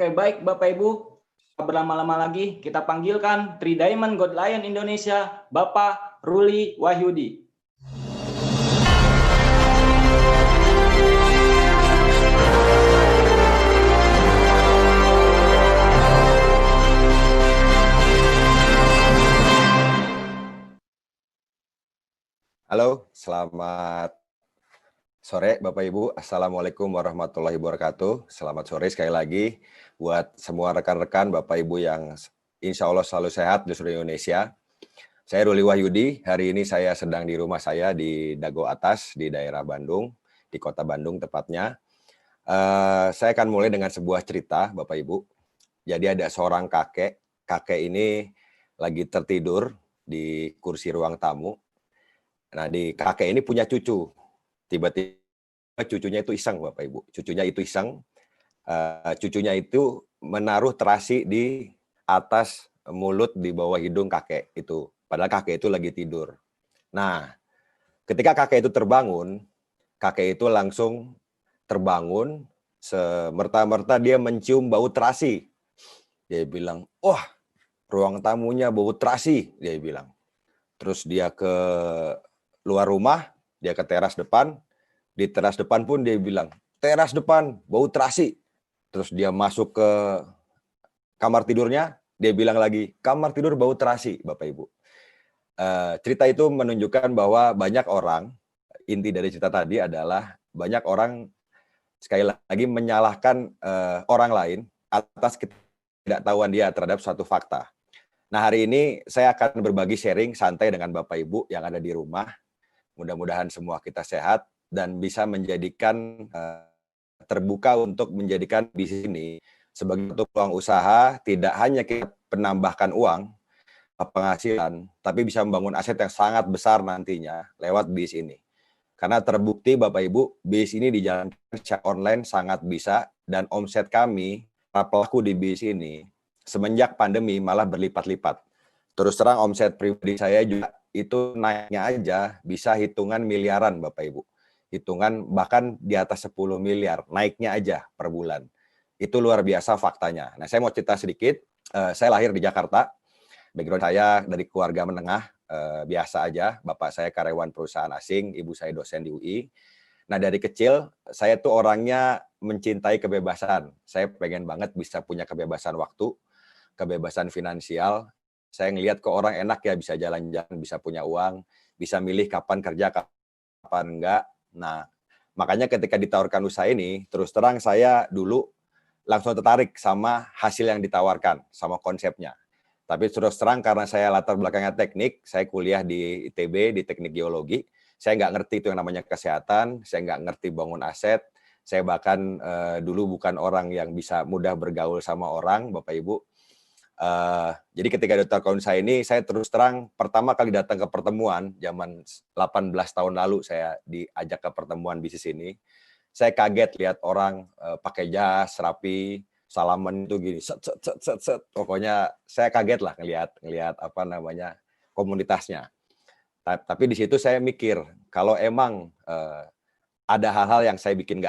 Oke, baik Bapak Ibu. Berlama-lama lagi kita panggilkan Tri Diamond God Lion Indonesia, Bapak Ruli Wahyudi. Halo, selamat sore Bapak Ibu. Assalamualaikum warahmatullahi wabarakatuh. Selamat sore sekali lagi buat semua rekan-rekan Bapak Ibu yang insya Allah selalu sehat di seluruh Indonesia. Saya Ruli Wahyudi, hari ini saya sedang di rumah saya di Dago Atas, di daerah Bandung, di kota Bandung tepatnya. Saya akan mulai dengan sebuah cerita Bapak Ibu. Jadi ada seorang kakek ini lagi tertidur di kursi ruang tamu. Nah, kakek ini punya cucu. Tiba-tiba cucunya itu iseng, Bapak Ibu. Cucunya itu menaruh terasi di atas mulut di bawah hidung kakek itu. Padahal kakek itu lagi tidur. Nah, ketika kakek itu terbangun, kakek itu langsung terbangun, semerta-merta dia mencium bau terasi. Dia bilang, wah, ruang tamunya bau terasi, dia bilang. Terus dia ke luar rumah, dia ke teras depan. Di teras depan pun dia bilang, teras depan bau terasi. Terus dia masuk ke kamar tidurnya, dia bilang lagi, kamar tidur bau terasi, Bapak Ibu. Cerita itu menunjukkan bahwa banyak orang, inti dari cerita tadi adalah banyak orang sekali lagi menyalahkan orang lain atas ketidaktahuan dia terhadap suatu fakta. Nah, hari ini saya akan berbagi sharing santai dengan Bapak Ibu yang ada di rumah. Mudah-mudahan semua kita sehat dan bisa menjadikan terbuka untuk menjadikan bisnis ini sebagai satu peluang usaha, tidak hanya kita menambahkan uang, penghasilan, tapi bisa membangun aset yang sangat besar nantinya lewat bisnis ini. Karena terbukti Bapak Ibu, bisnis ini dijalankan secara online sangat bisa, dan omset kami, para pelaku di bisnis ini, semenjak pandemi malah berlipat-lipat. Terus terang omset pribadi saya juga itu naiknya aja bisa hitungan miliaran Bapak Ibu. Hitungan bahkan di atas 10 miliar, naiknya aja per bulan. Itu luar biasa faktanya. Nah, saya mau cerita sedikit. Saya lahir di Jakarta. Background saya dari keluarga menengah, biasa aja. Bapak saya karyawan perusahaan asing, ibu saya dosen di UI. Nah, dari kecil saya tuh orangnya mencintai kebebasan. Saya pengen banget bisa punya kebebasan waktu, kebebasan finansial. Saya ngelihat ke orang enak ya, bisa jalan-jalan, bisa punya uang, bisa milih kapan kerja, kapan enggak. Nah, makanya ketika ditawarkan usaha ini, terus terang saya dulu langsung tertarik sama hasil yang ditawarkan, sama konsepnya. Tapi terus terang karena saya latar belakangnya teknik, saya kuliah di ITB, di teknik geologi, saya nggak ngerti itu yang namanya kesehatan, saya nggak ngerti bangun aset, saya bahkan dulu bukan orang yang bisa mudah bergaul sama orang, Bapak Ibu. Jadi ketika ditawarkan saya ini, saya terus terang pertama kali datang ke pertemuan, zaman 18 tahun lalu saya diajak ke pertemuan bisnis ini. Saya kaget lihat orang pakai jas, rapi, salaman itu gini, set, set, set, set, set. Pokoknya saya kaget lah ngelihat apa namanya komunitasnya. Tapi di situ saya mikir, kalau emang ada hal-hal yang saya bikin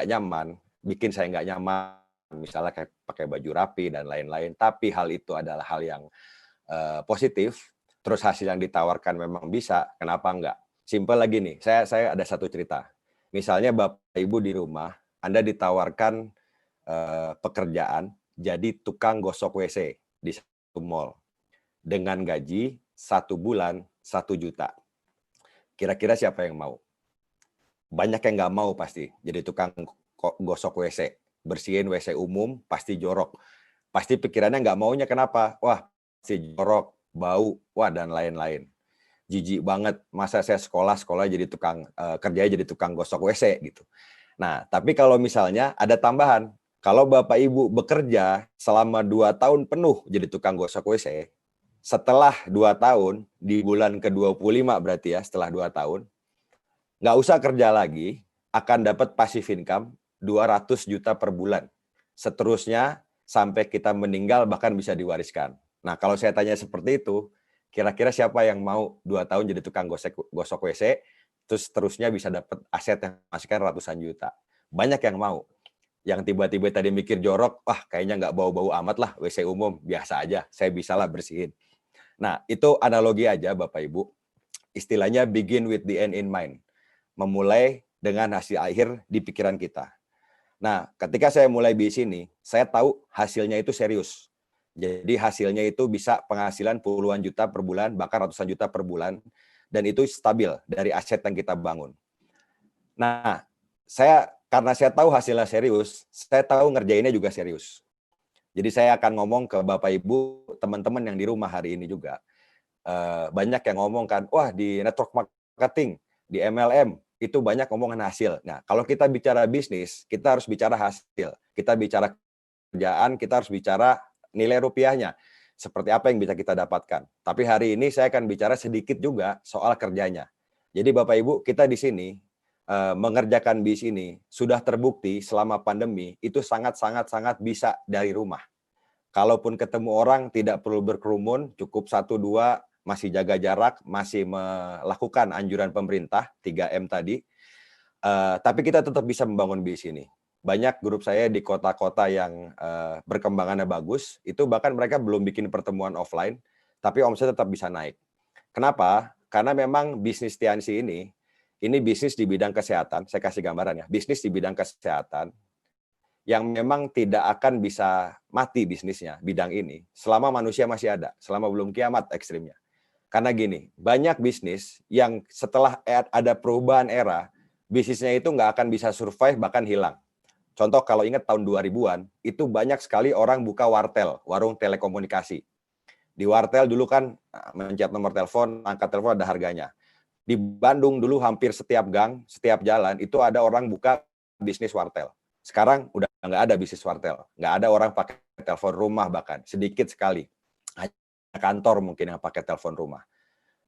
bikin saya nggak nyaman, misalnya kayak pakai baju rapi dan lain-lain, tapi hal itu adalah hal yang positif, terus hasil yang ditawarkan memang bisa, kenapa enggak? Simpel lagi nih, saya ada satu cerita. Misalnya Bapak Ibu di rumah, Anda ditawarkan pekerjaan jadi tukang gosok WC di satu mall dengan gaji 1 bulan 1 juta. Kira-kira siapa yang mau? Banyak yang nggak mau pasti jadi tukang gosok WC. Bersihin WC umum pasti jorok. Pasti pikirannya nggak maunya kenapa? Wah, pasti jorok, bau, wah dan lain-lain. Jijik banget, masa saya sekolah jadi tukang kerjanya jadi tukang gosok WC gitu. Nah, tapi kalau misalnya ada tambahan, kalau Bapak Ibu bekerja selama 2 tahun penuh jadi tukang gosok WC, setelah 2 tahun, di bulan ke-25 berarti ya, setelah 2 tahun, nggak usah kerja lagi, akan dapat passive income 200 juta per bulan. Seterusnya, sampai kita meninggal bahkan bisa diwariskan. Nah, kalau saya tanya seperti itu, kira-kira siapa yang mau 2 tahun jadi tukang gosok WC, terus terusnya bisa dapat aset yang masukkan ratusan juta? Banyak yang mau. yang tiba-tiba tadi mikir jorok, wah kayaknya nggak bau-bau amat lah, WC umum, biasa aja, saya bisa lah bersihin. Nah, itu analogi aja Bapak Ibu. Istilahnya begin with the end in mind. Memulai dengan hasil akhir di pikiran kita. Nah, ketika saya mulai bisnis ini, saya tahu hasilnya itu serius. Jadi hasilnya itu bisa penghasilan puluhan juta per bulan, bahkan ratusan juta per bulan. Dan itu stabil dari aset yang kita bangun. Nah, karena saya tahu hasilnya serius, saya tahu ngerjainnya juga serius. Jadi saya akan ngomong ke Bapak Ibu, teman-teman yang di rumah hari ini juga. Banyak yang ngomong kan, wah di network marketing, di MLM, itu banyak ngomongan hasil. Nah, kalau kita bicara bisnis, kita harus bicara hasil. Kita bicara kerjaan, kita harus bicara nilai rupiahnya. Seperti apa yang bisa kita dapatkan. Tapi hari ini saya akan bicara sedikit juga soal kerjanya. Jadi Bapak Ibu, kita di sini mengerjakan bisnis ini sudah terbukti selama pandemi itu sangat bisa dari rumah. Kalaupun ketemu orang tidak perlu berkerumun, cukup 1-2, masih jaga jarak, masih melakukan anjuran pemerintah 3M tadi. Tapi kita tetap bisa membangun bisnis ini. Banyak grup saya di kota-kota yang berkembangannya bagus, itu bahkan mereka belum bikin pertemuan offline, tapi omset tetap bisa naik. Kenapa? Karena memang bisnis Tiansi ini bisnis di bidang kesehatan, saya kasih gambaran ya, bisnis di bidang kesehatan yang memang tidak akan bisa mati bisnisnya, bidang ini, selama manusia masih ada, selama belum kiamat ekstrimnya. Karena gini, banyak bisnis yang setelah ada perubahan era, bisnisnya itu nggak akan bisa survive, bahkan hilang. Contoh kalau ingat tahun 2000-an, itu banyak sekali orang buka wartel, warung telekomunikasi. Di wartel dulu kan mencet nomor telepon, angkat telepon ada harganya. Di Bandung dulu hampir setiap gang, setiap jalan itu ada orang buka bisnis wartel. Sekarang udah nggak ada bisnis wartel, nggak ada orang pakai telepon rumah bahkan, sedikit sekali. Hanya kantor mungkin yang pakai telepon rumah.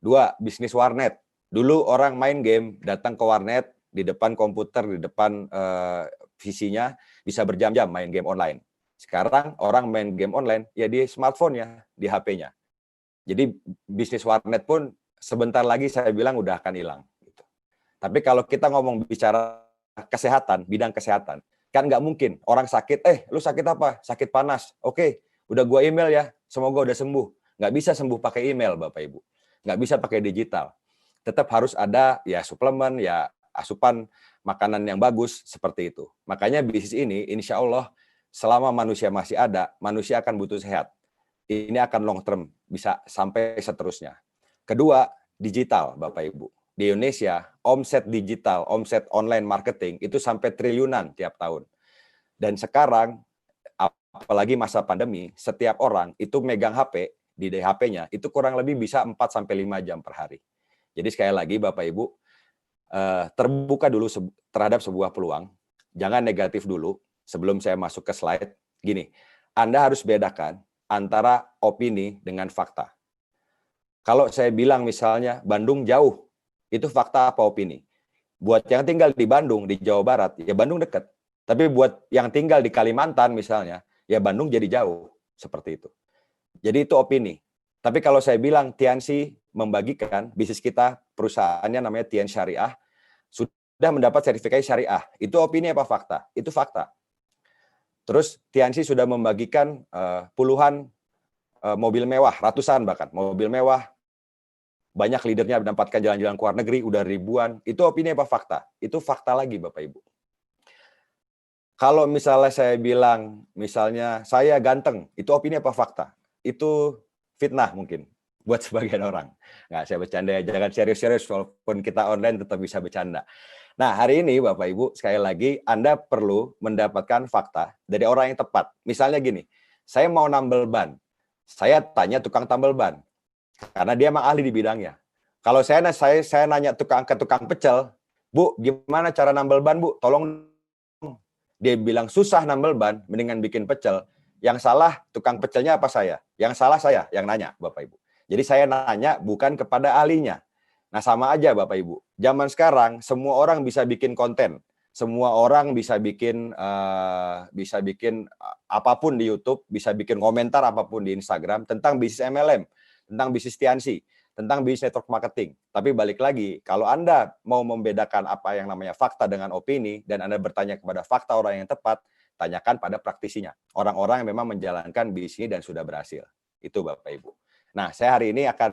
2, bisnis warnet. Dulu orang main game, datang ke warnet, di depan komputer, di depan PC-nya, bisa berjam-jam main game online. Sekarang orang main game online, ya di smartphone-nya, di HP-nya. Jadi bisnis warnet pun sebentar lagi saya bilang udah akan hilang. Gitu. Tapi kalau kita ngomong bicara kesehatan, bidang kesehatan, kan nggak mungkin orang sakit, lu sakit apa? Sakit panas. Oke, udah gua email ya, semoga udah sembuh. Nggak bisa sembuh pakai email, Bapak Ibu. Nggak bisa pakai digital. Tetap harus ada ya suplemen, ya asupan makanan yang bagus, seperti itu. Makanya bisnis ini, insya Allah, selama manusia masih ada, manusia akan butuh sehat. Ini akan long term, bisa sampai seterusnya. Kedua, digital, Bapak Ibu. Di Indonesia, omset digital, omset online marketing, itu sampai triliunan tiap tahun. Dan sekarang, apalagi masa pandemi, setiap orang itu megang HP, di HP-nya, itu kurang lebih bisa 4-5 jam per hari. Jadi sekali lagi, Bapak Ibu, terbuka dulu terhadap sebuah peluang. Jangan negatif dulu, sebelum saya masuk ke slide. Gini, Anda harus bedakan antara opini dengan fakta. Kalau saya bilang misalnya Bandung jauh, itu fakta apa opini? Buat yang tinggal di Bandung, di Jawa Barat, ya Bandung dekat. Tapi buat yang tinggal di Kalimantan misalnya, ya Bandung jadi jauh. Seperti itu. Jadi itu opini. Tapi kalau saya bilang Tiansi membagikan, bisnis kita, perusahaannya namanya Tian Syariah, sudah mendapat sertifikasi syariah. Itu opini apa fakta? Itu fakta. Terus Tiansi sudah membagikan puluhan mobil mewah, ratusan bahkan mobil mewah, banyak leadernya mendapatkan jalan-jalan ke luar negeri, udah ribuan. Itu opini apa fakta? Itu fakta lagi, Bapak Ibu. Kalau misalnya saya bilang, misalnya saya ganteng, itu opini apa fakta? Itu fitnah mungkin buat sebagian orang. Nggak, saya bercanda ya, jangan serius-serius, walaupun kita online tetap bisa bercanda. Nah, hari ini Bapak Ibu, sekali lagi Anda perlu mendapatkan fakta dari orang yang tepat. Misalnya gini, saya mau nambel ban. Saya tanya tukang tambal ban. Karena dia emang ahli di bidangnya. Kalau saya nanya ke tukang pecel, Bu, gimana cara nambel ban, Bu? Tolong. Dia bilang susah nambel ban, mendingan bikin pecel. Yang salah tukang pecelnya apa saya? Yang salah saya yang nanya, Bapak Ibu. Jadi saya nanya bukan kepada ahlinya. Nah, sama aja Bapak Ibu. Zaman sekarang semua orang bisa bikin konten. Semua orang bisa bikin apapun di YouTube, bisa bikin komentar apapun di Instagram tentang bisnis MLM, tentang bisnis Tiansi, tentang bisnis network marketing. Tapi balik lagi, kalau Anda mau membedakan apa yang namanya fakta dengan opini dan Anda bertanya kepada fakta orang yang tepat, tanyakan pada praktisinya. Orang-orang yang memang menjalankan bisnis ini dan sudah berhasil. Itu Bapak Ibu. Nah, saya hari ini akan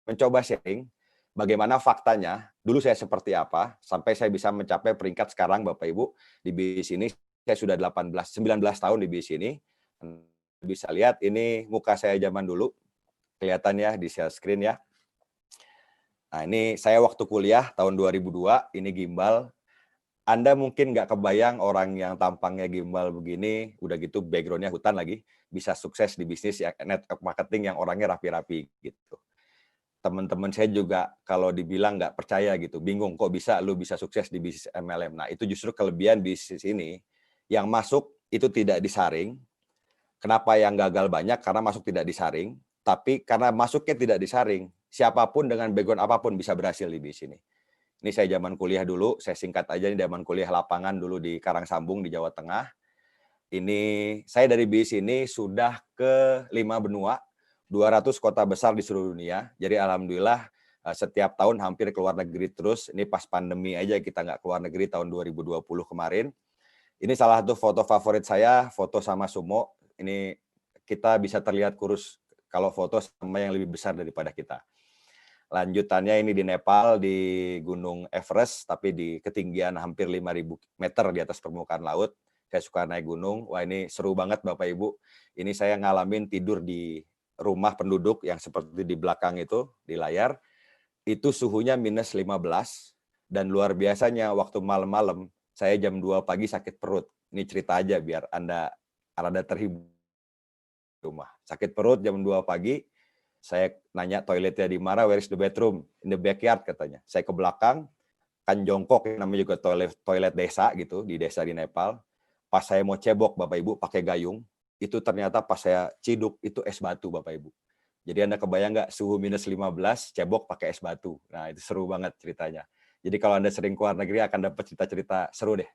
mencoba sharing bagaimana faktanya, dulu saya seperti apa, sampai saya bisa mencapai peringkat sekarang Bapak Ibu di bisnis ini. Saya sudah 19 tahun di bisnis ini. Bisa lihat ini muka saya zaman dulu, kelihatan ya di share screen ya. Nah, ini saya waktu kuliah tahun 2002, ini gimbal. Anda mungkin nggak kebayang orang yang tampangnya gimbal begini, udah gitu background-nya hutan lagi, bisa sukses di bisnis ya, network marketing yang orangnya rapi-rapi gitu. Teman-teman saya juga kalau dibilang nggak percaya gitu, bingung kok lu bisa sukses di bisnis MLM. Nah, itu justru kelebihan bisnis ini, yang masuk itu tidak disaring. Kenapa yang gagal banyak? Karena masuk tidak disaring, tapi karena masuknya tidak disaring, siapapun dengan background apapun bisa berhasil di bisnis ini. Ini saya zaman kuliah dulu, saya singkat aja, ini zaman kuliah lapangan dulu di Karangsambung di Jawa Tengah. Ini saya dari bisnis ini sudah ke 5 benua, 200 kota besar di seluruh dunia. Jadi alhamdulillah setiap tahun hampir keluar negeri terus. Ini pas pandemi aja kita nggak keluar negeri tahun 2020 kemarin. Ini salah satu foto favorit saya, foto sama Sumo. Ini kita bisa terlihat kurus kalau foto sama yang lebih besar daripada kita. Lanjutannya ini di Nepal, di Gunung Everest, tapi di ketinggian hampir 5.000 meter di atas permukaan laut. Saya suka naik gunung. Wah, ini seru banget Bapak Ibu. Ini saya ngalamin tidur di rumah penduduk yang seperti di belakang itu, di layar. Itu suhunya minus 15. Dan luar biasanya waktu malam-malam, saya jam 2 pagi sakit perut. Ini cerita aja biar Anda rada terhibur di rumah. Sakit perut jam 2 pagi, saya nanya toiletnya di mana, where is the bathroom? In the backyard katanya. Saya ke belakang, kan jongkok, namanya juga toilet desa gitu, di desa di Nepal. Pas saya mau cebok Bapak Ibu pakai gayung, itu ternyata pas saya ciduk itu es batu Bapak Ibu. Jadi Anda kebayang nggak suhu minus 15, cebok pakai es batu. Nah itu seru banget ceritanya. Jadi kalau Anda sering keluar negeri akan dapat cerita-cerita seru deh.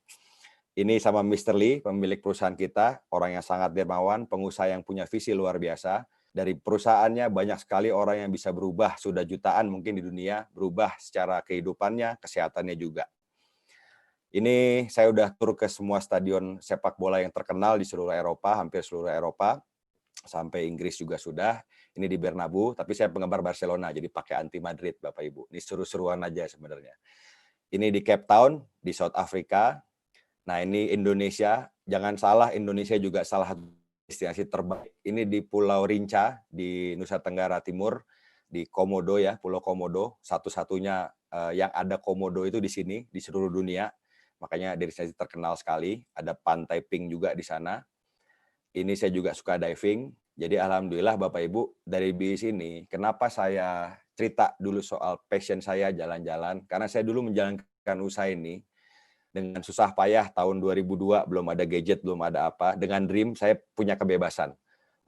Ini sama Mr. Lee, pemilik perusahaan kita, orang yang sangat dermawan, pengusaha yang punya visi luar biasa. Dari perusahaannya banyak sekali orang yang bisa berubah, sudah jutaan mungkin di dunia, berubah secara kehidupannya, kesehatannya juga. Ini saya udah tur ke semua stadion sepak bola yang terkenal di seluruh Eropa, hampir seluruh Eropa, sampai Inggris juga sudah. Ini di Bernabeu, tapi saya penggemar Barcelona, jadi pakai anti Madrid Bapak Ibu. Ini seru-seruan aja sebenarnya. Ini di Cape Town, di South Africa. Nah ini Indonesia, jangan salah Indonesia juga salah satu destinasi terbaik. Ini di Pulau Rinca, di Nusa Tenggara Timur, di Komodo ya, Pulau Komodo. Satu-satunya yang ada Komodo itu di sini, di seluruh dunia. Makanya destinasi terkenal sekali. Ada pantai pink juga di sana. Ini saya juga suka diving. Jadi alhamdulillah Bapak Ibu, dari bisnis ini, kenapa saya cerita dulu soal passion saya jalan-jalan. Karena saya dulu menjalankan usaha ini, dengan susah payah tahun 2002 belum ada gadget, belum ada apa. Dengan dream saya punya kebebasan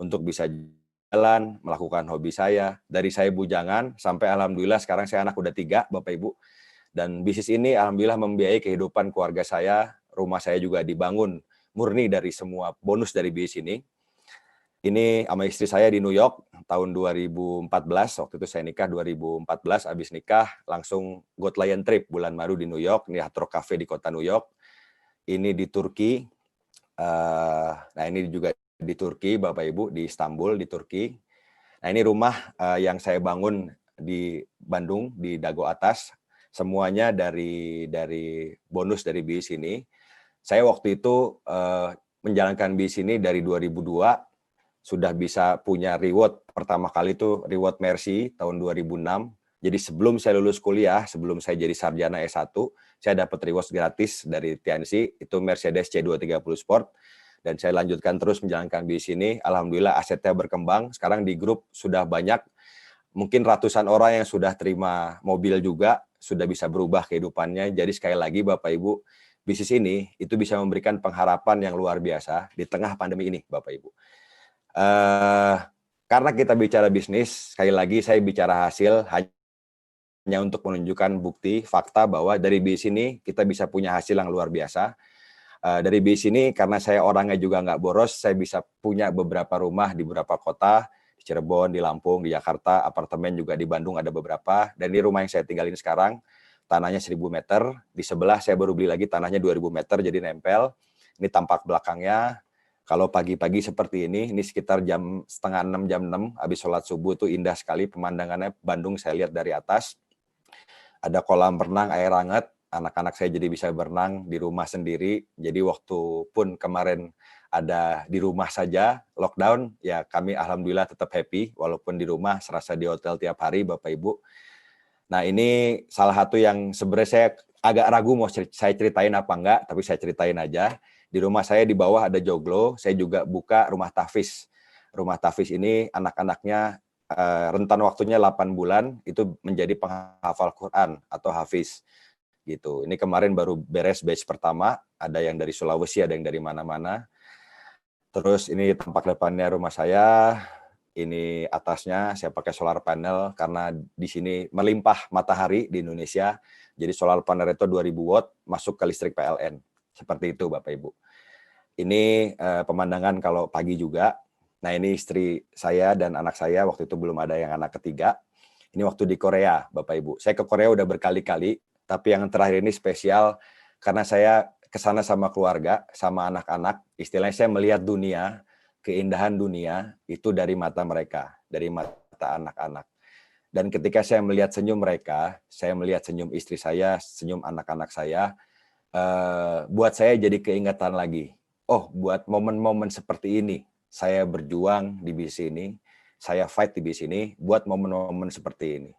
untuk bisa jalan, melakukan hobi saya. Dari saya bujangan sampai alhamdulillah sekarang saya anak udah 3 Bapak Ibu. Dan bisnis ini alhamdulillah membiayai kehidupan keluarga saya. Rumah saya juga dibangun murni dari semua bonus dari bisnis ini. Ini sama istri saya di New York tahun 2014, waktu itu saya nikah 2014, habis nikah langsung Got Lion trip bulan baru di New York, ini Hard Rock Cafe di kota New York. Ini di Turki, nah ini juga di Turki Bapak Ibu, di Istanbul, di Turki. Nah ini rumah yang saya bangun di Bandung, di Dago Atas, semuanya dari bonus dari bisnis ini. Saya waktu itu menjalankan bisnis ini dari 2002, sudah bisa punya reward. Pertama kali itu reward Mercy tahun 2006. Jadi sebelum saya lulus kuliah, sebelum saya jadi sarjana S1, saya dapat reward gratis dari TNC, itu Mercedes C230 Sport. Dan saya lanjutkan terus menjalankan bisnis ini. Alhamdulillah asetnya berkembang. Sekarang di grup sudah banyak, mungkin ratusan orang yang sudah terima mobil juga, sudah bisa berubah kehidupannya. Jadi sekali lagi Bapak Ibu, bisnis ini itu bisa memberikan pengharapan yang luar biasa di tengah pandemi ini Bapak Ibu. Karena kita bicara bisnis, sekali lagi saya bicara hasil hanya untuk menunjukkan bukti, fakta bahwa dari bisnis ini kita bisa punya hasil yang luar biasa. Dari bisnis ini karena saya orangnya juga nggak boros, saya bisa punya beberapa rumah di beberapa kota, di Cirebon, di Lampung, di Jakarta, apartemen juga di Bandung ada beberapa. Dan di rumah yang saya tinggalin sekarang, tanahnya 1.000 meter, di sebelah saya baru beli lagi tanahnya 2.000 meter, jadi nempel. Ini tampak belakangnya. Kalau pagi-pagi seperti ini sekitar jam setengah 6, jam 6, habis sholat subuh itu indah sekali pemandangannya. Bandung saya lihat dari atas. Ada kolam renang, air hangat. Anak-anak saya jadi bisa berenang di rumah sendiri. Jadi waktu pun kemarin ada di rumah saja, lockdown, ya kami alhamdulillah tetap happy, walaupun di rumah, serasa di hotel tiap hari, Bapak Ibu. Nah ini salah satu yang sebenarnya saya agak ragu mau saya ceritain apa enggak, tapi saya ceritain aja. Di rumah saya di bawah ada joglo, saya juga buka rumah tahfiz. Rumah tahfiz ini anak-anaknya rentan waktunya 8 bulan, itu menjadi penghafal Quran atau hafiz. Gitu. Ini kemarin baru beres batch pertama, ada yang dari Sulawesi, ada yang dari mana-mana. Terus ini tampak depannya rumah saya, ini atasnya saya pakai solar panel karena di sini melimpah matahari di Indonesia. Jadi solar panel itu 2000 watt masuk ke listrik PLN. Seperti itu Bapak Ibu. Ini pemandangan kalau pagi juga. Nah ini istri saya dan anak saya, waktu itu belum ada yang anak ketiga. Ini waktu di Korea Bapak Ibu. Saya ke Korea udah berkali-kali, tapi yang terakhir ini spesial karena saya ke sana sama keluarga, sama anak-anak. Istilahnya saya melihat dunia, keindahan dunia itu dari mata mereka, dari mata anak-anak. Dan ketika saya melihat senyum mereka, saya melihat senyum istri saya, senyum anak-anak saya, buat saya jadi keingatan lagi. Oh, buat momen-momen seperti ini, saya berjuang di bisnis ini, saya fight di bisnis ini, buat momen-momen seperti ini.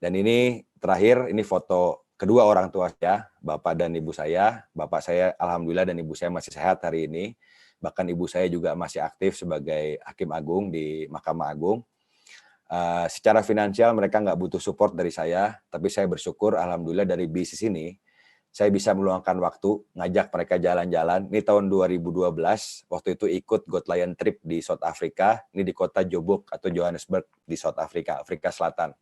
Dan ini terakhir, ini foto kedua orang tua saya, Bapak dan Ibu saya. Bapak saya alhamdulillah dan Ibu saya masih sehat hari ini. Bahkan Ibu saya juga masih aktif sebagai Hakim Agung di Mahkamah Agung. Secara finansial mereka nggak butuh support dari saya, tapi saya bersyukur alhamdulillah dari bisnis ini, saya bisa meluangkan waktu, ngajak mereka jalan-jalan. Ini tahun 2012, waktu itu ikut God Lion Trip di South Africa, ini di kota Joburg atau Johannesburg di South Africa, Afrika Selatan.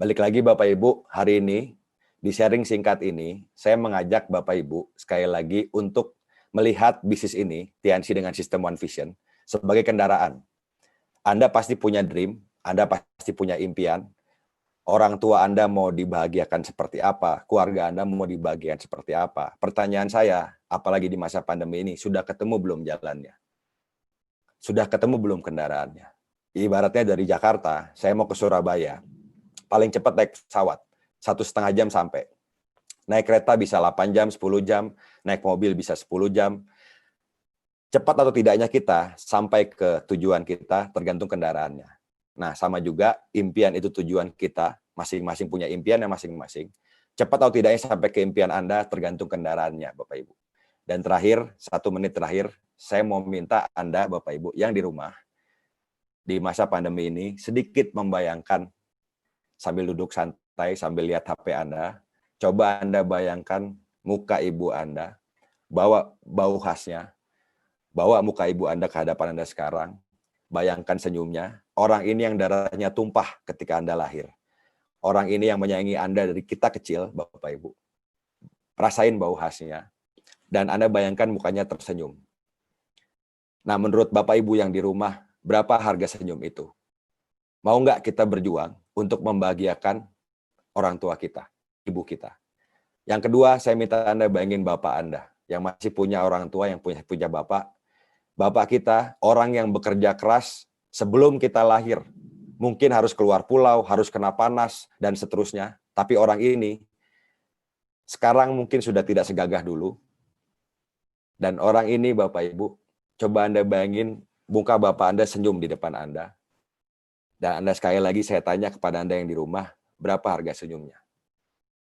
Balik lagi Bapak Ibu, hari ini di sharing singkat ini, saya mengajak Bapak Ibu sekali lagi untuk melihat bisnis ini, TNC dengan sistem One Vision, sebagai kendaraan. Anda pasti punya dream, Anda pasti punya impian, orang tua Anda mau dibahagiakan seperti apa, keluarga Anda mau dibahagiakan seperti apa. Pertanyaan saya, apalagi di masa pandemi ini, sudah ketemu belum jalannya? Sudah ketemu belum kendaraannya? Ibaratnya dari Jakarta, saya mau ke Surabaya, paling cepat naik pesawat, 1,5 jam sampai. Naik kereta bisa 8 jam, 10 jam, naik mobil bisa 10 jam. Cepat atau tidaknya kita sampai ke tujuan kita tergantung kendaraannya. Nah, sama juga impian itu tujuan kita, masing-masing punya impian yang masing-masing. Cepat atau tidaknya sampai ke impian Anda tergantung kendaraannya, Bapak Ibu. Dan terakhir, 1 menit terakhir, saya mau minta Anda, Bapak Ibu, yang di rumah, di masa pandemi ini, sedikit membayangkan sambil duduk santai, sambil lihat HP Anda, coba Anda bayangkan muka ibu Anda, bawa bau khasnya, bawa muka ibu Anda ke hadapan Anda sekarang, bayangkan senyumnya, orang ini yang darahnya tumpah ketika Anda lahir. Orang ini yang menyayangi Anda dari kita kecil, Bapak Ibu. Rasain bau khasnya, dan Anda bayangkan mukanya tersenyum. Nah, menurut Bapak Ibu yang di rumah, berapa harga senyum itu? Mau nggak kita berjuang untuk membahagiakan orang tua kita, ibu kita? Yang kedua, saya minta Anda bayangin Bapak Anda, yang masih punya orang tua, yang punya Bapak. Bapak kita, orang yang bekerja keras sebelum kita lahir. Mungkin harus keluar pulau, harus kena panas, dan seterusnya. Tapi orang ini, sekarang mungkin sudah tidak segagah dulu. Dan orang ini, Bapak Ibu, coba Anda bayangin, muka Bapak Anda senyum di depan Anda. Dan Anda sekali lagi saya tanya kepada Anda yang di rumah, berapa harga senyumnya?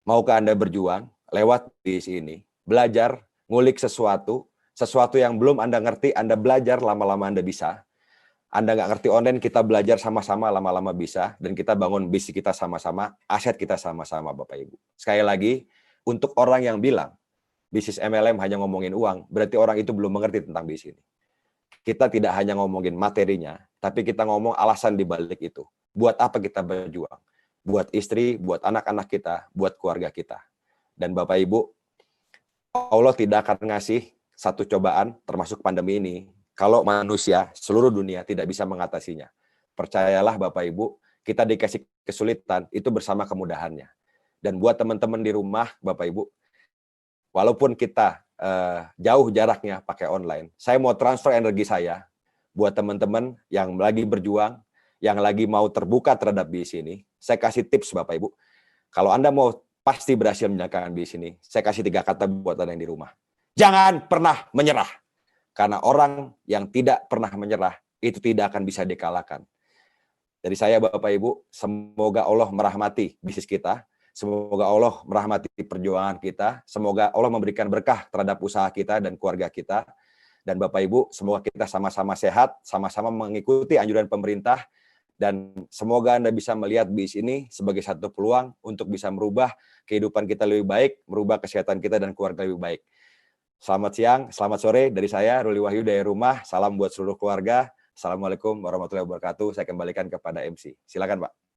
Maukah Anda berjuang lewat di sini, belajar, ngulik sesuatu yang belum Anda ngerti, Anda belajar, lama-lama Anda bisa. Anda nggak ngerti online, kita belajar sama-sama, lama-lama bisa. Dan kita bangun bisnis kita sama-sama, aset kita sama-sama, Bapak Ibu. Sekali lagi, untuk orang yang bilang, bisnis MLM hanya ngomongin uang, berarti orang itu belum mengerti tentang bisnis ini. Kita tidak hanya ngomongin materinya, tapi kita ngomong alasan di balik itu. Buat apa kita berjuang? Buat istri, buat anak-anak kita, buat keluarga kita. Dan Bapak Ibu, Allah tidak akan ngasih satu cobaan, termasuk pandemi ini, kalau manusia, seluruh dunia tidak bisa mengatasinya. Percayalah Bapak Ibu, kita dikasih kesulitan, itu bersama kemudahannya. Dan buat teman-teman di rumah, Bapak Ibu, walaupun kita jauh jaraknya pakai online. Saya mau transfer energi saya buat teman-teman yang lagi berjuang, yang lagi mau terbuka terhadap bisnis ini. Saya kasih tips Bapak Ibu. Kalau Anda mau pasti berhasil menjalankan bisnis ini, saya kasih 3 kata buat Anda yang di rumah. Jangan pernah menyerah. Karena orang yang tidak pernah menyerah, itu tidak akan bisa dikalahkan. Dari saya Bapak Ibu, semoga Allah merahmati bisnis kita. Semoga Allah merahmati perjuangan kita. Semoga Allah memberikan berkah terhadap usaha kita dan keluarga kita. Dan Bapak Ibu, semoga kita sama-sama sehat, sama-sama mengikuti anjuran pemerintah. Dan semoga Anda bisa melihat bisnis ini sebagai satu peluang untuk bisa merubah kehidupan kita lebih baik, merubah kesehatan kita dan keluarga lebih baik. Selamat siang, selamat sore dari saya, Ruli Wahyu dari rumah. Salam buat seluruh keluarga. Assalamualaikum warahmatullahi wabarakatuh. Saya kembalikan kepada MC. Silakan Pak.